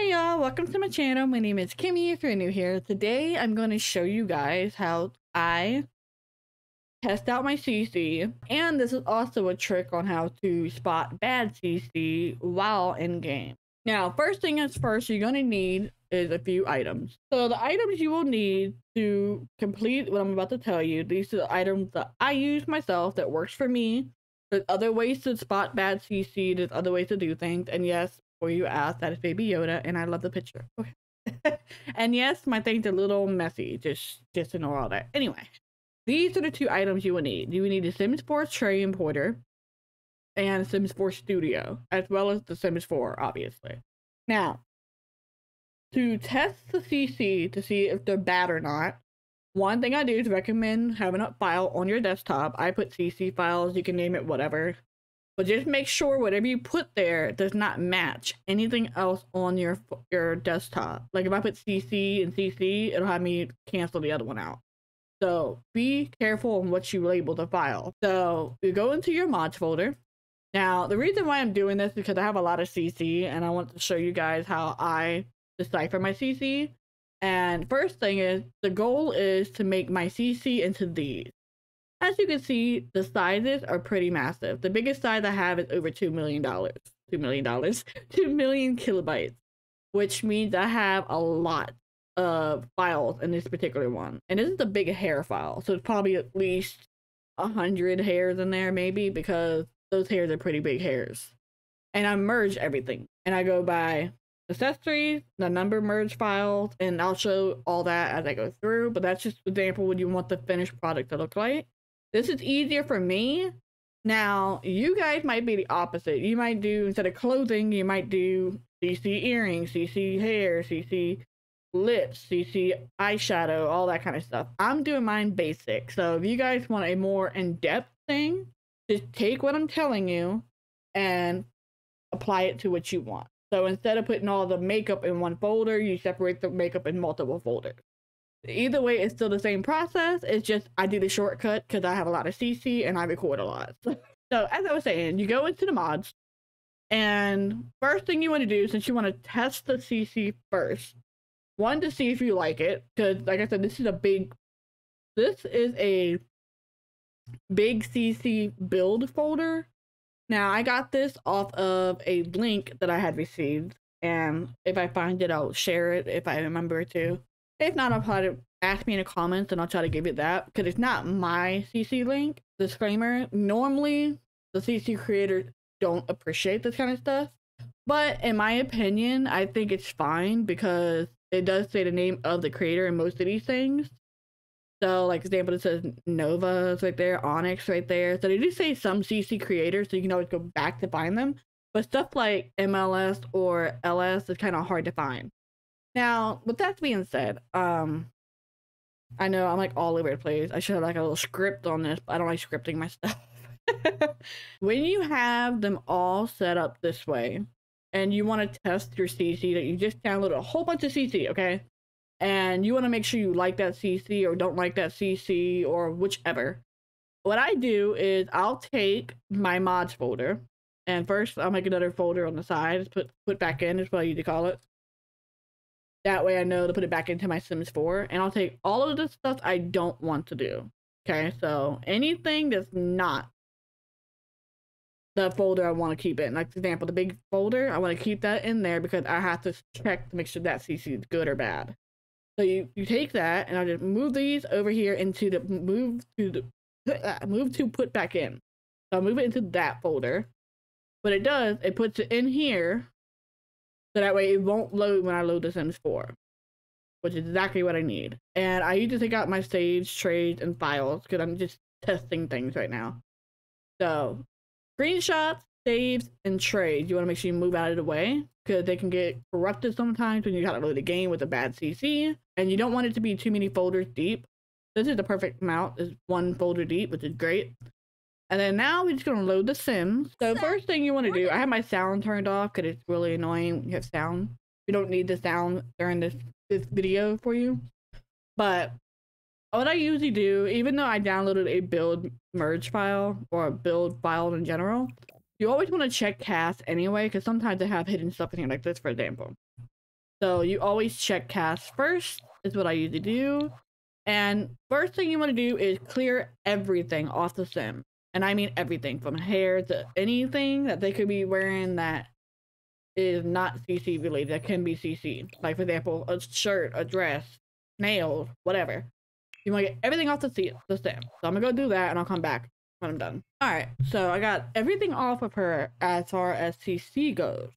Hey y'all, welcome to my channel. My name is Kimmy if you're new here. Today I'm going to show you guys how I test out my CC, and this is also a trick on how to spot bad CC while in game. Now, first thing is first, you're going to need is a few items. So the items you will need to complete what I'm about to tell you, these are the items that I use myself that works for me. There's other ways to spot bad CC, there's other ways to do things, and yes, before you ask, that is Baby Yoda, and I love the picture. Okay. And yes, my thing's a little messy, just ignore all that. Anyway, these are the two items you will need. You will need the Sims 4 Tray Importer and Sims 4 Studio, as well as the Sims 4, obviously. Now, to test the CC to see if they're bad or not, one thing I do is recommend having a file on your desktop. I put CC files, you can name it whatever. But just make sure whatever you put there does not match anything else on your desktop. Like if I put CC and CC, it'll have me cancel the other one out. So be careful on what you label the file. So you go into your mods folder. Now, the reason why I'm doing this is because I have a lot of CC and I want to show you guys how I decipher my CC. And first thing is, the goal is to make my CC into these. As you can see, the sizes are pretty massive. The biggest size I have is over $2 million. $2 million kilobytes, which means I have a lot of files in this particular one. And this is a big hair file, so it's probably at least 100 hairs in there, maybe, because those hairs are pretty big hairs. And I merge everything, and I go by accessories, the number merge files, and I'll show all that as I go through, but that's just an example what you want the finished product to look like. This is easier for me. Now, you guys might be the opposite. You might do, instead of clothing, you might do CC earrings, CC hair, CC lips, CC eyeshadow, all that kind of stuff. I'm doing mine basic. So if you guys want a more in-depth thing, just take what I'm telling you and apply it to what you want. So instead of putting all the makeup in one folder, you separate the makeup in multiple folders. Either way, it's still the same process. It's just I do the shortcut because I have a lot of CC and I record a lot. So as I was saying, you go into the mods, and first thing you want to do, since you want to test the CC first, one, to see if you like it, because like I said, this is a big CC build folder. Now, I got this off of a link that I had received, and if I find it, I'll share it if I remember to. If not, I'll probably ask me in the comments and I'll try to give you that, because it's not my CC link. Disclaimer, normally the CC creators don't appreciate this kind of stuff, but in my opinion, I think it's fine because it does say the name of the creator in most of these things. So, like example, it says Nova is right there, Onyx right there. So they do say some CC creators, so you can always go back to find them. But stuff like MLS or LS is kind of hard to find. Now, with that being said, I know I'm like all over the place. I should have like a little script on this, but I don't like scripting my stuff. When you have them all set up this way, and you want to test your CC that you just downloaded a whole bunch of CC, okay? And you want to make sure you like that CC or don't like that CC or whichever. What I do is I'll take my mods folder, and first I'll make another folder on the side, put back in is what I usually call it. That way I know to put it back into my Sims 4, and I'll take all of the stuff I don't want to do. Okay, so anything that's not the folder I want to keep in. Like, for example, the big folder, I want to keep that in there because I have to check to make sure that CC is good or bad. So you take that, and I'll just move these over here into the move to put back in. So I'll move it into that folder. What it does, it puts it in here, so that way it won't load when I load the Sims 4, which is exactly what I need. And I usually take out my saves, trades, and files because I'm just testing things right now. So screenshots, saves, and trades, you want to make sure you move out of the way because they can get corrupted sometimes when you gotta load the game with a bad CC, and you don't want it to be too many folders deep. This is the perfect amount, is one folder deep, which is great. And then now we're just gonna load the Sims. So first thing you want to do, I have my sound turned off because it's really annoying when you have sound. You don't need the sound during this video for you. But what I usually do, even though I downloaded a build merge file or a build file in general, you always want to check cast anyway, because sometimes they have hidden stuff in here like this, for example. So you always check cast first is what I usually do. And first thing you want to do is clear everything off the sim. And I mean everything from hair to anything that they could be wearing that is not CC related, that can be CC. Like for example, a shirt, a dress, nails, whatever. You want to get everything off the sim. So I'm gonna go do that and I'll come back when I'm done. Alright, so I got everything off of her as far as CC goes.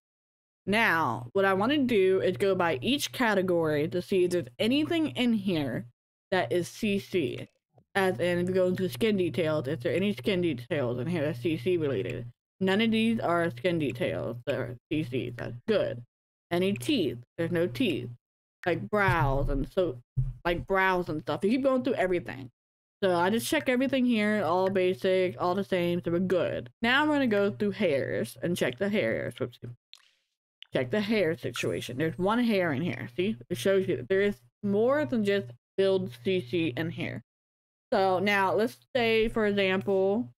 Now, what I want to do is go by each category to see if there's anything in here that is CC. As in, if you go into skin details, is there any skin details in here that's CC related? None of these are skin details that are CC. That's good. Any teeth? There's no teeth. Like brows and stuff. You keep going through everything. So I just check everything here, all basic, all the same, so we're good. Now I'm gonna go through hairs and check the hairs. Whoopsie. Check the hair situation. There's one hair in here. See? It shows you that there is more than just build CC in here. So now let's say, for example,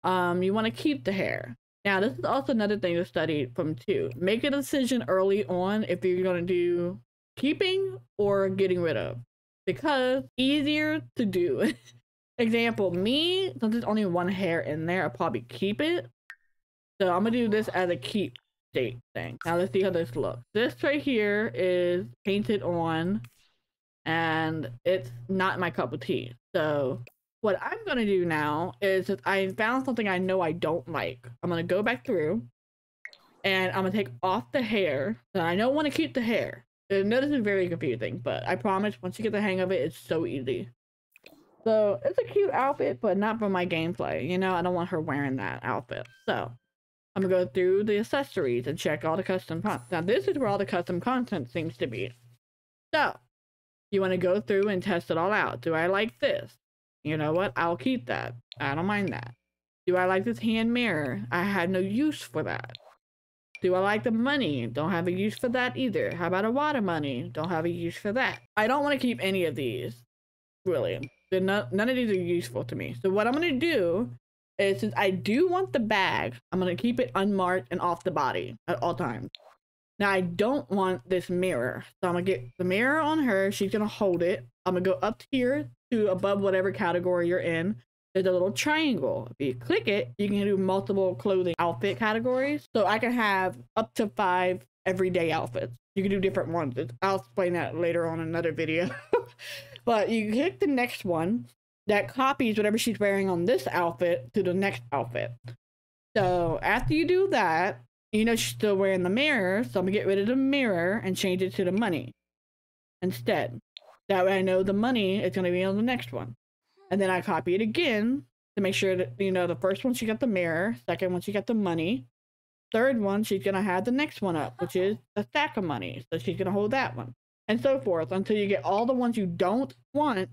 you want to keep the hair. Now this is also another thing to study from too. Make a decision early on if you're going to do keeping or getting rid of. Because easier to do. Example, me, since there's only one hair in there, I'll probably keep it. So I'm going to do this as a keep state thing. Now let's see how this looks. This right here is painted on and it's not my cup of tea. So what I'm gonna do now is if I found something I know I don't like, I'm gonna go back through and I'm gonna take off the hair. So I don't want to keep the hair. I know this is very confusing, but I promise once you get the hang of it, it's so easy. So it's a cute outfit, but not for my gameplay. You know, I don't want her wearing that outfit. So I'm gonna go through the accessories and check all the custom content. Now this is where all the custom content seems to be. So you want to go through and test it all out. Do I like this? You know what? I'll keep that. I don't mind that. Do I like this hand mirror? I had no use for that. Do I like the money? Don't have a use for that either. How about a water money? Don't have a use for that. I don't want to keep any of these. Really. None of these are useful to me. So what I'm going to do is, since I do want the bag, I'm going to keep it unmarked and off the body at all times. Now, I don't want this mirror. So I'm going to get the mirror on her. She's going to hold it. I'm going to go up here to above whatever category you're in. There's a little triangle. If you click it, you can do multiple clothing outfit categories. So I can have up to 5 everyday outfits. You can do different ones. I'll explain that later on in another video. But you click the next one that copies whatever she's wearing on this outfit to the next outfit. So after you do that, you know she's still wearing the mirror. So I'm going to get rid of the mirror and change it to the money instead. That way I know the money is going to be on the next one. And then I copy it again to make sure that, you know, the first one she got the mirror, second one she got the money, third one she's going to have the next one up, which is a stack of money. So she's going to hold that one. And so forth until you get all the ones you don't want,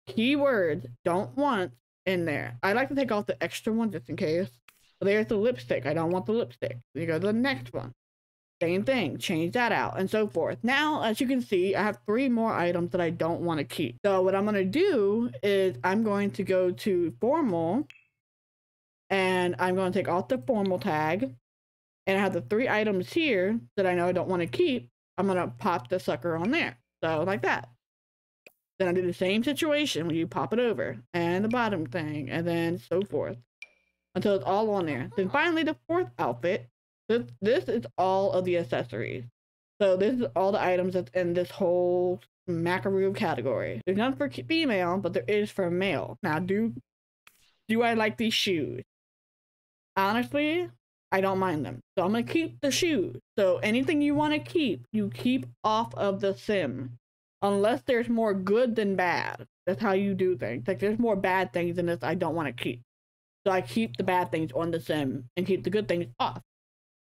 keywords don't want in there. I like to take off the extra one just in case. So there's the lipstick. I don't want the lipstick. You go to the next one. Same thing, change that out and so forth. Now, as you can see, I have 3 more items that I don't want to keep. So what I'm going to do is I'm going to go to formal and I'm going to take off the formal tag and I have the 3 items here that I know I don't want to keep. I'm going to pop the sucker on there. So like that. Then I do the same situation when you pop it over and the bottom thing and then so forth until it's all on there. Then finally the 4th outfit. This is all of the accessories. So this is all the items that's in this whole macaroo category. There's none for female, but there is for male. Now, do I like these shoes? Honestly, I don't mind them. So I'm going to keep the shoes. So anything you want to keep, you keep off of the sim. Unless there's more good than bad. That's how you do things. Like there's more bad things in this I don't want to keep. So I keep the bad things on the sim and keep the good things off.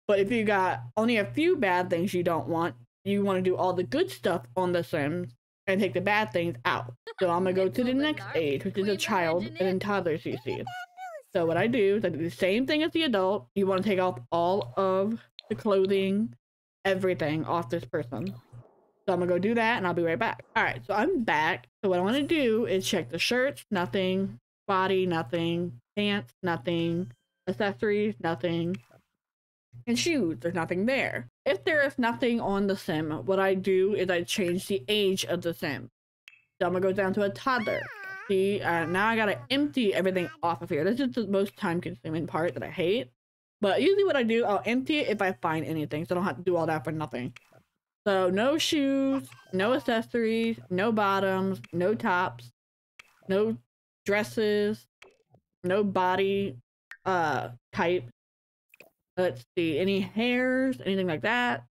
But if you got only a few bad things you don't want, you want to do all the good stuff on the Sims and take the bad things out. So I'm going to go to the next age, which is a child and toddler CC. So what I do is I do the same thing as the adult. You want to take off all of the clothing, everything off this person. So I'm going to go do that and I'll be right back. All right, so I'm back. So what I want to do is check the shirts, nothing, body, nothing, pants, nothing, accessories, nothing. And shoes, there's nothing there. If there is nothing on the sim, what I do is I change the age of the sim. So I'm gonna go down to a toddler. See, now I gotta empty everything off of here. This is the most time consuming part that I hate. But usually what I do, I'll empty it if I find anything, so I don't have to do all that for nothing. So no shoes, no accessories, no bottoms, no tops, no dresses, no body type. Let's see, any hairs, anything like that.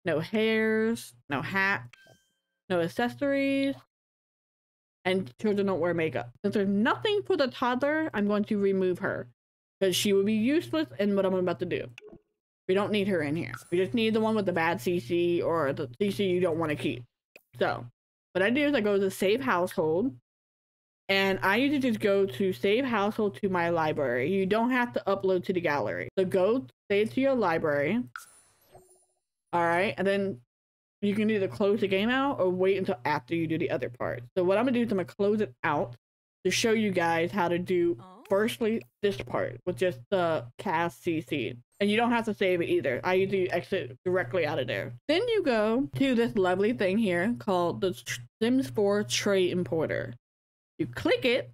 No hairs, no hats, no accessories. And children don't wear makeup. Since there's nothing for the toddler, I'm going to remove her. Because she will be useless in what I'm about to do. We don't need her in here. We just need the one with the bad CC or the CC you don't want to keep. So, what I do is I go to save household. And I usually just go to save household to my library. You don't have to upload to the gallery. So go save to your library. Alright, and then you can either close the game out or wait until after you do the other part. So what I'm going to do is I'm going to close it out to show you guys how to do firstly this part with just the cast CC. And you don't have to save it either. I usually exit directly out of there. Then you go to this lovely thing here called the Sims 4 Tray Importer. You click it,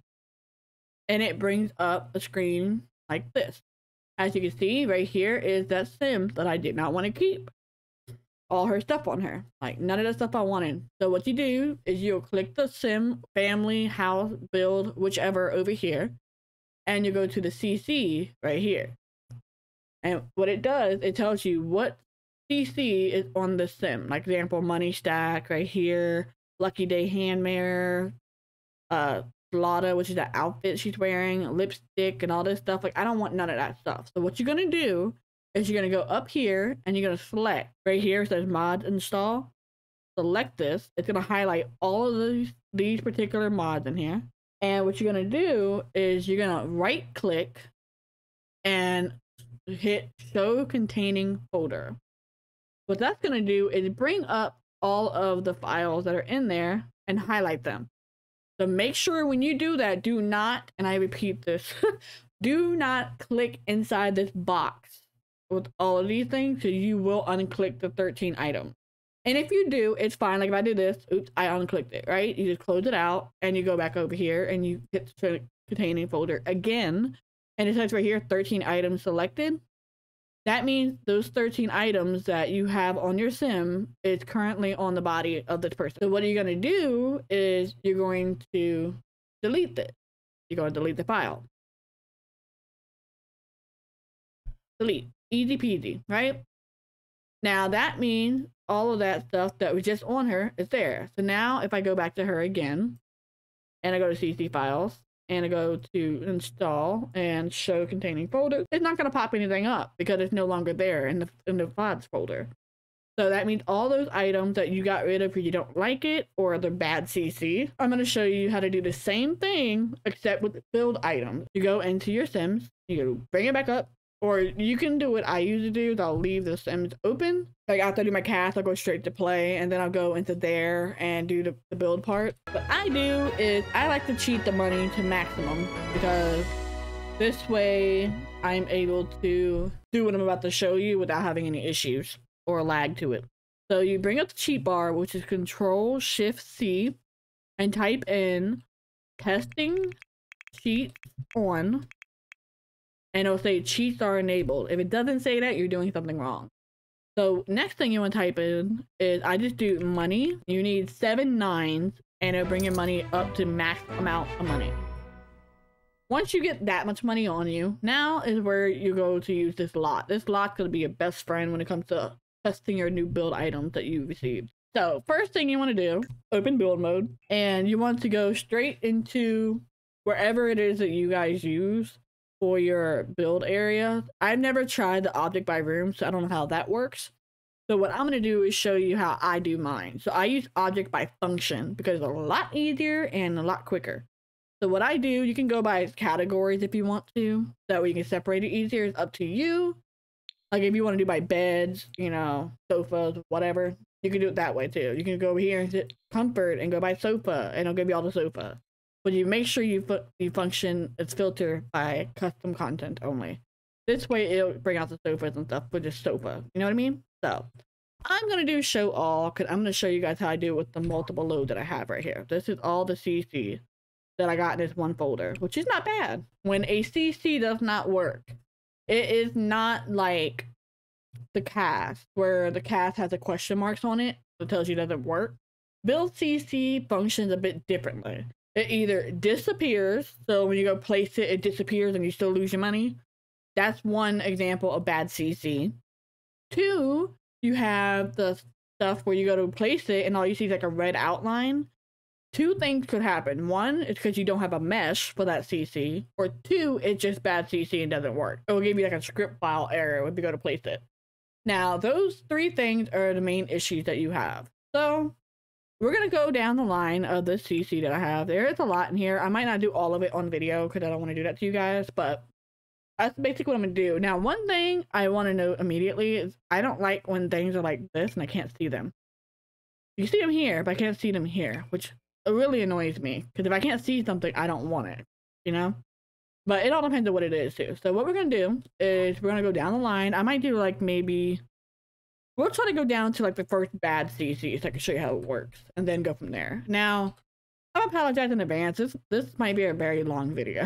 and it brings up a screen like this. As you can see, right here is that sim that I did not want to keep. All her stuff on her. Like, none of the stuff I wanted. So what you do is you'll click the sim, family, house, build, whichever over here. And you go to the CC right here. And what it does, it tells you what CC is on the sim. Like, example, money stack right here. Lucky Day hand mirror. Lotta, which is the outfit she's wearing, lipstick, and all this stuff. Like, I don't want none of that stuff. So what you're gonna do is you're gonna go up here and you're gonna select right here. It says mod install. Select this. It's gonna highlight all of these particular mods in here. And what you're gonna do is you're gonna right click and hit show containing folder. What that's gonna do is bring up all of the files that are in there and highlight them. So make sure when you do that, do not, and I repeat this, do not click inside this box with all of these things, so you will unclick the 13 items. And if you do, it's fine. Like if I do this, oops, I unclicked it, right? You just close it out and you go back over here and you hit the containing folder again. And it says right here, 13 items selected. That means those 13 items that you have on your sim is currently on the body of this person. So what you're going to do is you're going to delete this. You're going to delete the file. Delete. Easy peasy, right? Now that means all of that stuff that was just on her is there. So now if I go back to her again and I go to CC files, and I go to install and show containing folder, it's not going to pop anything up because it's no longer there in the files folder. So that means all those items that you got rid of because you don't like it or the bad CC, I'm going to show you how to do the same thing except with build items. You go into your Sims, you bring it back up, or you can do what I usually do is I'll leave the Sims open. Like after I do my cast, I'll go straight to play and then I'll go into there and do the build part. What I do is I like to cheat the money to maximum because this way I'm able to do what I'm about to show you without having any issues or lag to it. So you bring up the cheat bar, which is Control-Shift-C, and type in testing cheats on. And it'll say cheats are enabled. If it doesn't say that, you're doing something wrong. So next thing you want to type in is I just do money. You need 7 9s and it'll bring your money up to max amount of money. Once you get that much money on you, now is where you go to use this lot. This lot's going to be your best friend when it comes to testing your new build items that you received. So first thing you want to do, open build mode, and you want to go straight into wherever it is that you guys use for your build area. I've never tried the object by room, so I don't know how that works. So what I'm going to do is show you how I do mine. So I use object by function because it's a lot easier and a lot quicker. So what I do, you can go by categories if you want to. That way you can separate it easier. It's up to you. Like if you want to do by beds, you know, sofas, whatever, you can do it that way too. You can go over here and hit comfort and go by sofa and it'll give you all the sofa. But you make sure you function, it's filtered by custom content only. This way it'll bring out the sofas and stuff, but just sofa. You know what I mean? So I'm gonna do show all, because I'm gonna show you guys how I do it with the multiple load that I have right here. This is all the CC that I got in this one folder, which is not bad. When a CC does not work, it is not like the cast, where the cast has the question marks on it that tells you it doesn't work. Build CC functions a bit differently. It either disappears, so when you go place it, it disappears and you still lose your money. That's one example of bad CC. 2, you have the stuff where you go to place it and all you see is like a red outline. 2 things could happen. 1, it's because you don't have a mesh for that CC. Or 2, it's just bad CC and doesn't work. It will give you like a script file error when you go to place it. Now, those 3 things are the main issues that you have. So we're going to go down the line of the CC that I have. There is a lot in here. I might not do all of it on video because I don't want to do that to you guys, but that's basically what I'm going to do. Now, one thing I want to note immediately is I don't like when things are like this and I can't see them. You see them here, but I can't see them here, which really annoys me. Because if I can't see something, I don't want it, you know? But it all depends on what it is, too. So what we're going to do is we're going to go down the line. I might do, like, maybe... We'll try to go down to, like, the first bad CC so I can show you how it works. And then go from there. Now, I apologize in advance. This might be a very long video.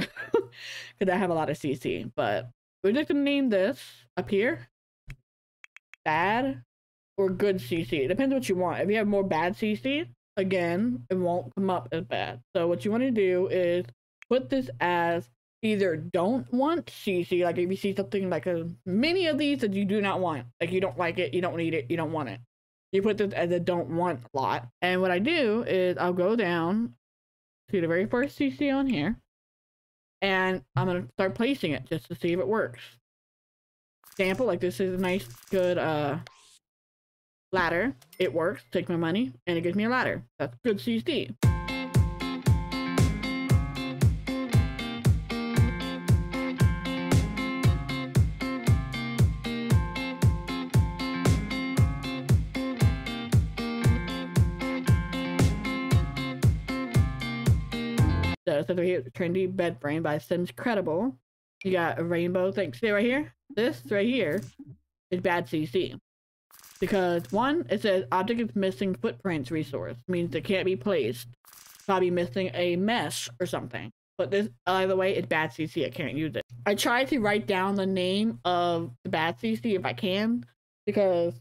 Because I have a lot of CC. But we're just going to name this up here. Bad or good CC. It depends what you want. If you have more bad CC, again, it won't come up as bad. So what you want to do is put this as either don't want CC, like if you see something like many of these that you do not want, like you don't like it, you don't need it, you don't want it, you put this as a don't want lot. And what I do is I'll go down to the very first CC on here and I'm going to start placing it just to see if it works. Example, like this is a nice good ladder. It works, take my money, and it gives me a ladder. That's good CC. So here, trendy bed frame by SIMS credible. You got a rainbow thing. See right here? This right here is bad CC. Because 1, it says object is missing footprints resource. Means it can't be placed. Probably missing a mesh or something. But this, either way, it's bad CC. I can't use it. I try to write down the name of the bad CC if I can. Because,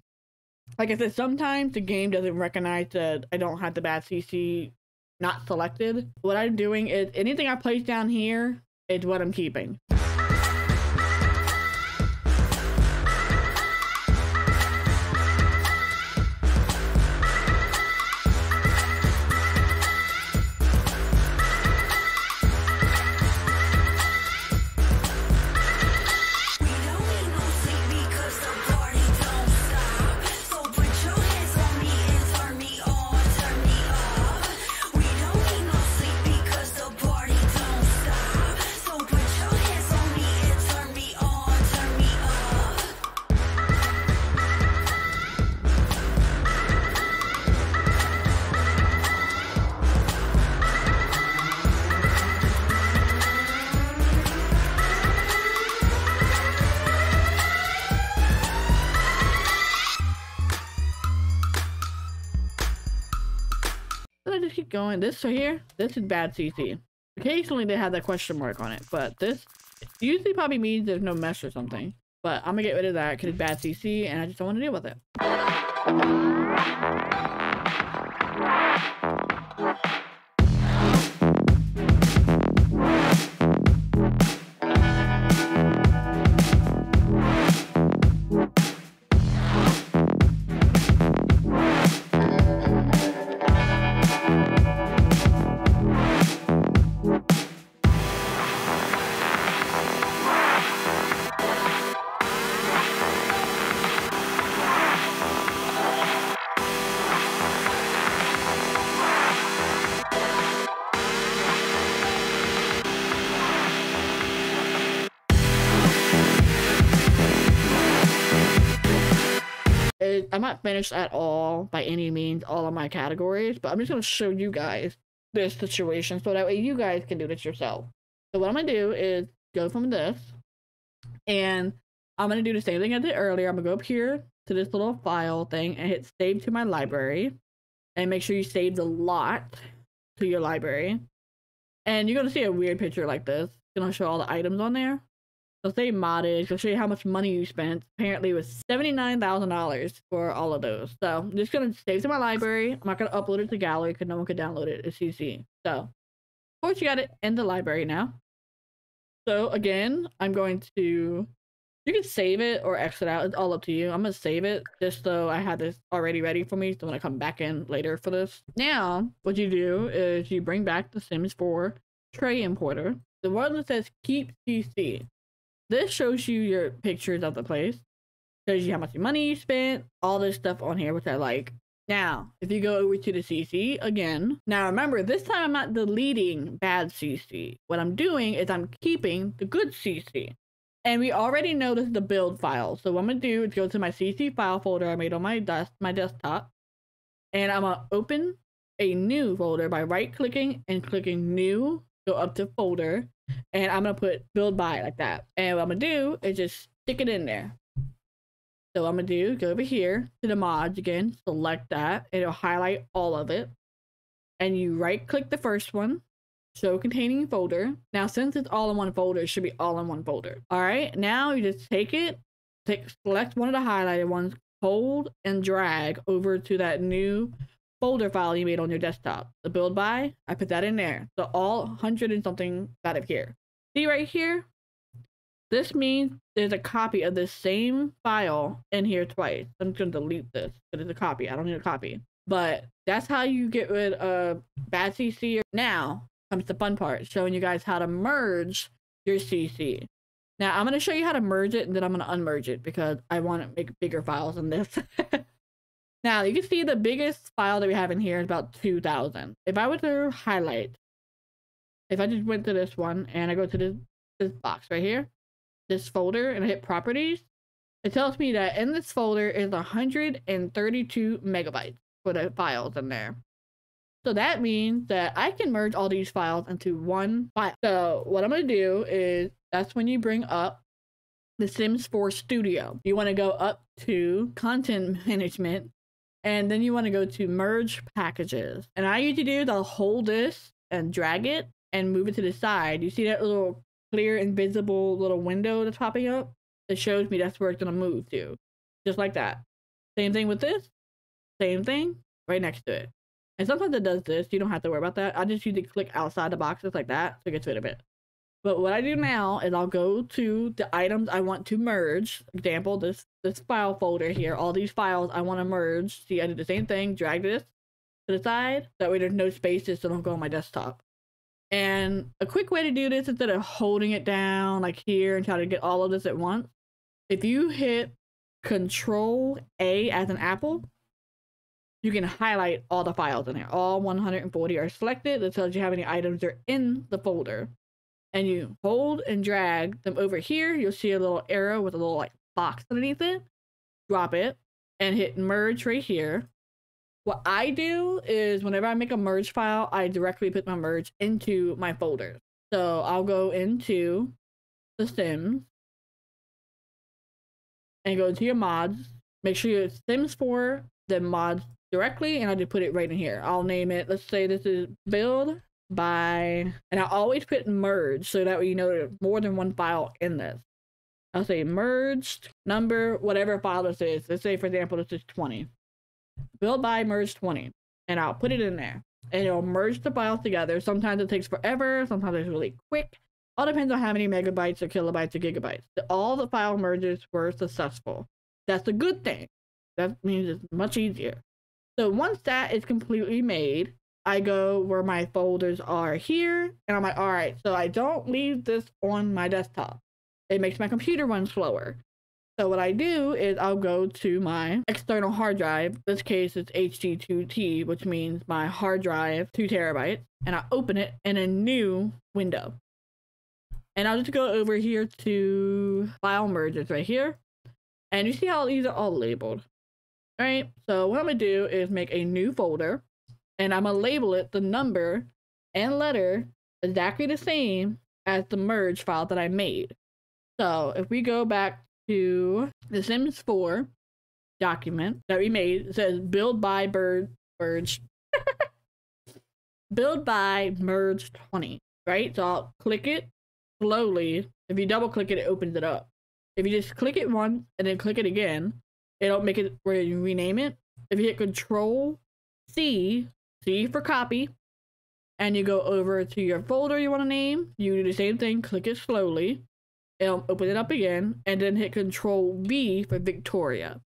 like I said, sometimes the game doesn't recognize that I don't have the bad CC not selected. What I'm doing is anything I place down here is what I'm keeping. Keep going. This right here, this is bad CC. Occasionally they have that question mark on it, but this usually probably means there's no mesh or something. But I'm gonna get rid of that because it's bad CC and I just don't want to deal with it. I'm not finished at all by any means, all of my categories, but I'm just going to show you guys this situation so that way you guys can do this yourself. So what I'm going to do is go from this And I'm going to do the same thing I did earlier. I'm going to go up here to this little file thing and hit save to my library. And make sure you save the lot to your library. And you're going to see a weird picture like this. It's going to show all the items on there. So say modded, it'll show you how much money you spent. Apparently it was $79,000 for all of those. So I'm just going to save to my library. I'm not going to upload it to gallery because no one could download it. It's CC. So of course you got it in the library now. So again, I'm going to, you can save it or exit out. It's all up to you. I'm going to save it just so I have this already ready for me. So when I come back in later for this. Now, what you do is you bring back the Sims 4 tray importer. The one that says keep CC. This shows you your pictures of the place. Shows you how much money you spent. All this stuff on here, which I like. Now, if you go over to the CC again. Now remember, this time I'm not deleting bad CC. What I'm doing is I'm keeping the good CC. And we already know this is the build file. So what I'm going to do is go to my CC file folder I made on my desktop. And I'm going to open a new folder by right-clicking and clicking new. Go up to folder. And I'm going to put build by like that. And what I'm going to do is just stick it in there. So what I'm going to do, go over here to the mods again. Select that. It'll highlight all of it. And you right-click the first one. Show containing folder. Now, since it's all in one folder, it should be all in one folder. All right, now you just take it, select one of the highlighted ones, hold and drag over to that new folder file you made on your desktop. The build by, I put that in there. So all 100 and something got it here. See right here? This means there's a copy of the same file in here twice. I'm just gonna delete this because it's a copy. I don't need a copy. But that's how you get rid of bad CC. Now comes the fun part, showing you guys how to merge your CC. Now I'm going to show you how to merge it, and then I'm going to unmerge it because I want to make bigger files than this. Now you can see the biggest file that we have in here is about 2,000. If I were to highlight, if I just went to this one and I go to this box right here, this folder, and I hit properties, it tells me that in this folder is 132 megabytes for the files in there. So that means that I can merge all these files into one file. So what I'm going to do is, that's when you bring up the Sims 4 Studio. You want to go up to Content Management, and then you want to go to Merge Packages. And I usually do, I'll hold this and drag it and move it to the side. You see that little clear, invisible little window that's popping up? It shows me that's where it's going to move to. Just like that. Same thing with this. Same thing right next to it. And sometimes it does this. You don't have to worry about that. I just usually click outside the boxes like that to get rid of it. But what I do now is I'll go to the items I want to merge. Example, this file folder here. All these files I want to merge. See, I did the same thing. Drag this to the side. That way there's no spaces so don't go on my desktop. And a quick way to do this, instead of holding it down like here and try to get all of this at once, if you hit Control A as an apple, you can highlight all the files in there. All 140 are selected. That tells you how many items are in the folder. And you hold and drag them over here. You'll see a little arrow with a little like box underneath it. Drop it and hit merge right here. What I do is whenever I make a merge file, I directly put my merge into my folder. So I'll go into the Sims and go into your mods. Make sure it's Sims 4, then mods directly, and I'll just put it right in here. I'll name it, let's say this is build by, and I always put merge so that way you know there's more than one file in this. I'll say merged number, whatever file this is. Let's say, for example, this is 20. Build by merge 20, and I'll put it in there, and it'll merge the files together. Sometimes it takes forever, sometimes it's really quick. All depends on how many megabytes or kilobytes or gigabytes. All the file merges were successful. That's a good thing. That means it's much easier. So once that is completely made, I go where my folders are here, and I'm like, all right, so I don't leave this on my desktop. It makes my computer run slower. So what I do is I'll go to my external hard drive. In this case, it's HD2T, which means my hard drive, 2 terabytes, and I open it in a new window. And I'll just go over here to file merges right here. And you see how these are all labeled. All right, so what I'm going to do is make a new folder, and I'm going to label it the number and letter exactly the same as the merge file that I made. So if we go back to the Sims 4 document that we made, it says build by merge build by merge 20, right? So I'll click it slowly. If you double click it, it opens it up. If you just click it once and then click it again, it'll make it where you rename it. If you hit Control C, C for copy, and you go over to your folder you want to name, you do the same thing, click it slowly, it'll open it up again, and then hit Control V for Victoria.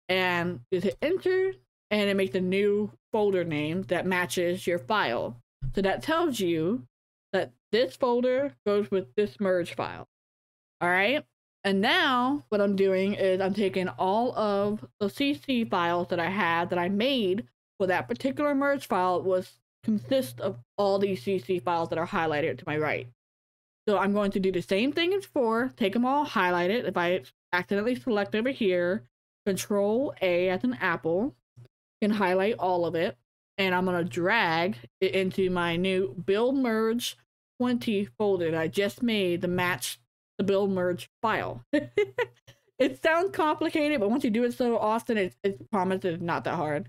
And just hit enter, and it makes a new folder name that matches your file. So that tells you that this folder goes with this merge file. All right. And now what I'm doing is I'm taking all of the CC files that I had that I made for that particular merge file consists of all these CC files that are highlighted to my right. So I'm going to do the same thing as before, take them all, highlight it. If I accidentally select over here, Control A as an apple, and highlight all of it. And I'm going to drag it into my new build merge 20 folder that I just made to match the build merge file. It sounds complicated, but once you do it so often, it's promised it's not that hard.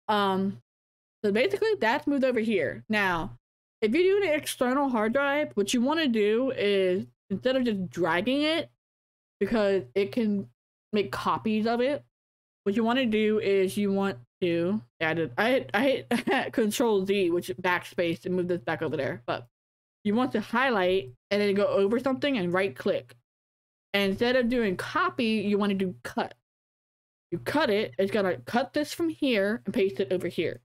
So basically that's moved over here. Now, if you do an external hard drive, what you want to do is instead of just dragging it, because it can make copies of it, what you want to do is you want to I hit Control Z, which is backspace, and move this back over there, but you want to highlight and then go over something and right click. And instead of doing copy, you want to do cut. You cut it, it's gonna cut this from here and paste it over here.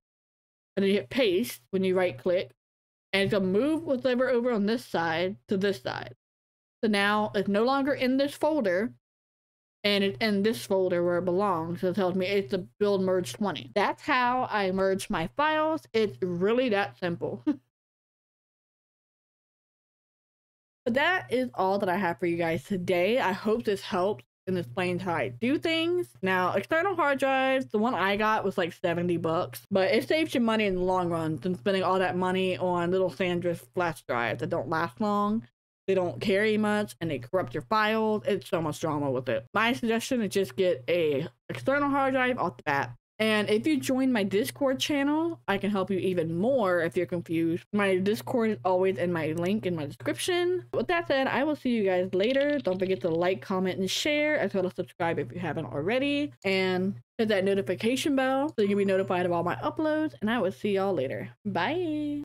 And then you hit paste when you right click, and it's gonna move whatever over on this side to this side. So now it's no longer in this folder, and it's in this folder where it belongs. So it tells me it's the build merge 20. That's how I merge my files. It's really that simple. But that is all that I have for you guys today. I hope this helps and explains how I do things. Now, external hard drives, the one I got was like $70, but it saves you money in the long run than spending all that money on little Sandra's flash drives that don't last long. They don't carry much and they corrupt your files. It's so much drama with it. My suggestion is just get a external hard drive off the bat. And if you join my Discord channel, I can help you even more if you're confused. My Discord is always in my link in my description. With that said, I will see you guys later. Don't forget to like, comment, and share, as well as subscribe if you haven't already. And hit that notification bell so you can be notified of all my uploads. And I will see y'all later. Bye!